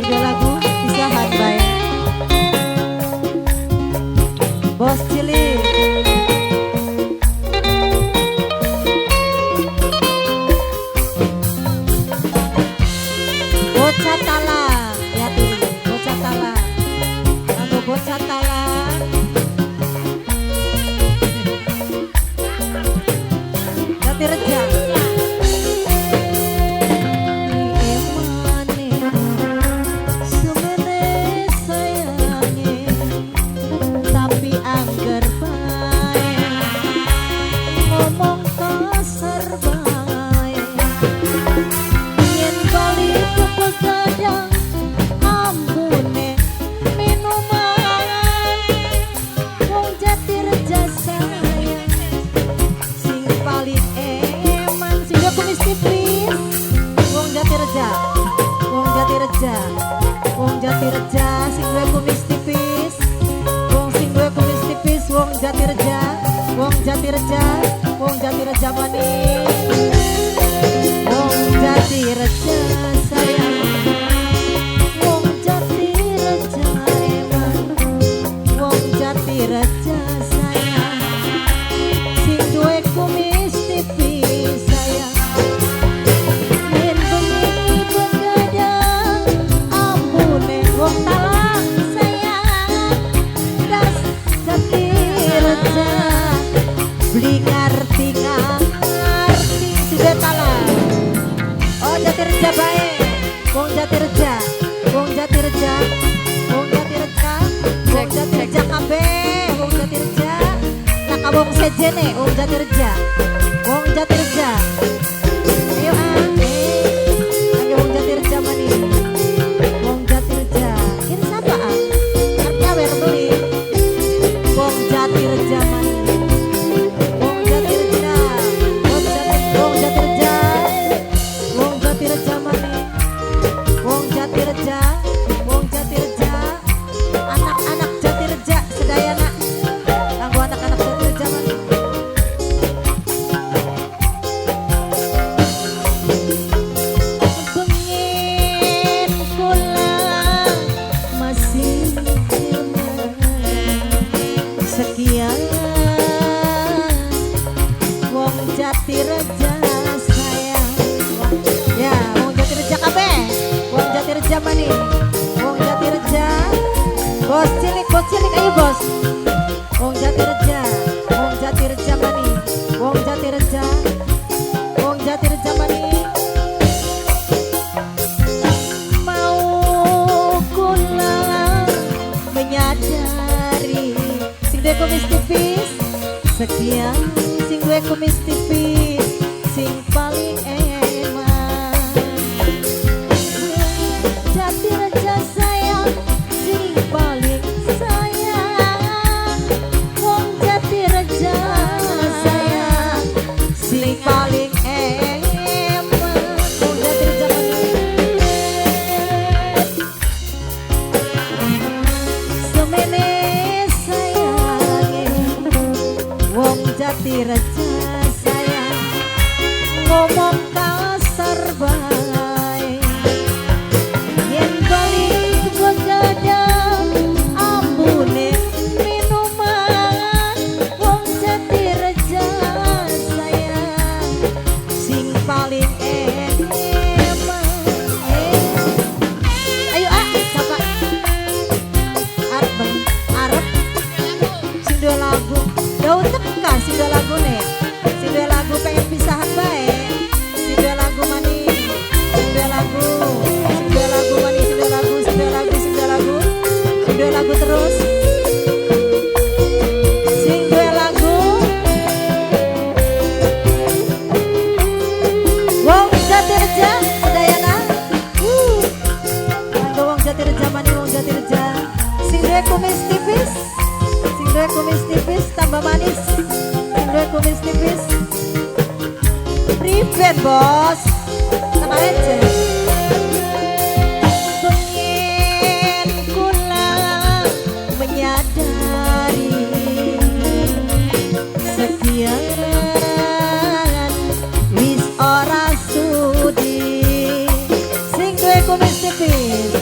Tiga lagu pisahan baik. Bos cilik. Bocah tala, ya tuh bocah tala. Lagu bocah tala. Jati Reja. Wong Jati Reja sing duwe kumis tipis. Wong sing duwe kumis tipis wong Jati Reja. Wong Jati Reja, wong Jati Reja manis. Wong Jati Reja sayang. Wong Jati Reja emang. Wong Jati Reja sayang. Sing duwe kumis tipis sayang. Wong talang sayang, das Jati Reja, beli ngerti sudah talang. Oh Jati Reja baik, Wong Jati Reja, Wong Jati Reja, Wong Jati Reja, Wong Jati Reja kabeh, Wong Jati Reja, lah kabong sejene, Wong Jati Reja, Wong Jati Reja. Ayo lagi Wong Jati Reja manis. Jati Reja manis. Wong Jati Reja, Wong Jati Reja, Wong Jati Reja manis. Wong Jati Reja, Wong Jati Reja. Anak-anak Jati Reja sedayana. Kanggo anak-anak Jati Reja manis. Bengin kula masih sekian. Wong Jati Reja sayang. Ya, Wong Jati Reja kabeh. Wong Jati Reja manis. Wong Jati Reja. Bos cilik ayo bos. Wong Jati Reja. Wong Jati Reja manis. Wong Jati Reja. Wong Jati Reja manis. Mau kula menyadari duwe kumis tipis sekian, sing duwe kumis tipis sing paling eman. Jati Reja sayang, sing paling sayang. Wong Jati Reja sayang, sing paling eman. Wong Jati Reja semene Jati Reja sayang, ngomong kasar baik. Yen balik begadang ambune minuman. Wong Jati Reja sayang, sing paling eman. Ayo siapa? Arep sing dua lagu. Daun teka si dua lagu nih, si dua lagu pengen pisahan baik, si dua lagu manis, si dua lagu, si dua lagu manis, si dua lagu, si dua lagu, si dua lagu, si dua lagu terus, si dua lagu. Wong Jati Reja sedayana, kanggo Wong Jati Reja manis, Wong Jati Reja, sing duwe kumis tipis. Duwe kumis tipis tambah manis. Duwe kumis tipis. Private bos. Sama aja. Pengen kula menyadari sekian wis ora sudi. Sing duwe kumis tipis.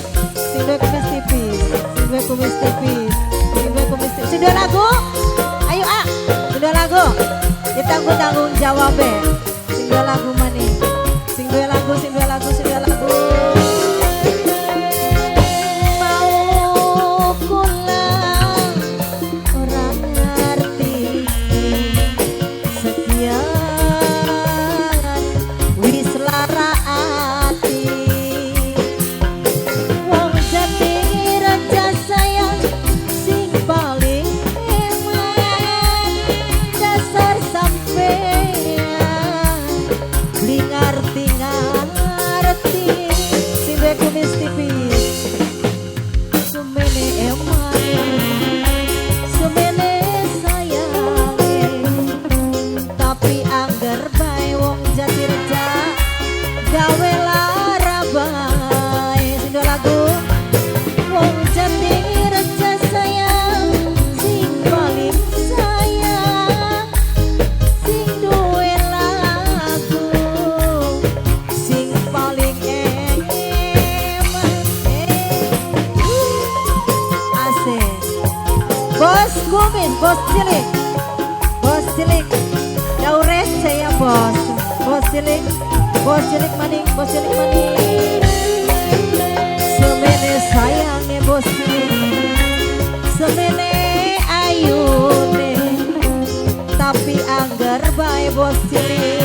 dua lagu maning. Sing dua lagu, sing dua lagu, sing dua lagu. Mau pulang orang ngerti sekian wis lara ati. Wong jati raja sayang sing paling hemat dasar sampean beli ngerti sing duwe kumis tipis sumene eman sumene sayang tapi angger bae wong jati reja gawe lara bae. Sing dua lagu. Wong jati reja sayang sing paling sayang sing duwe lagu sing paling eman asik. Bos kumis, bos cilik jauh receh ya bos. Bos cilik maning, bos cilik maning. Semene sayangnya bos cilik, semene ayune, tapi angger bae bos cilik.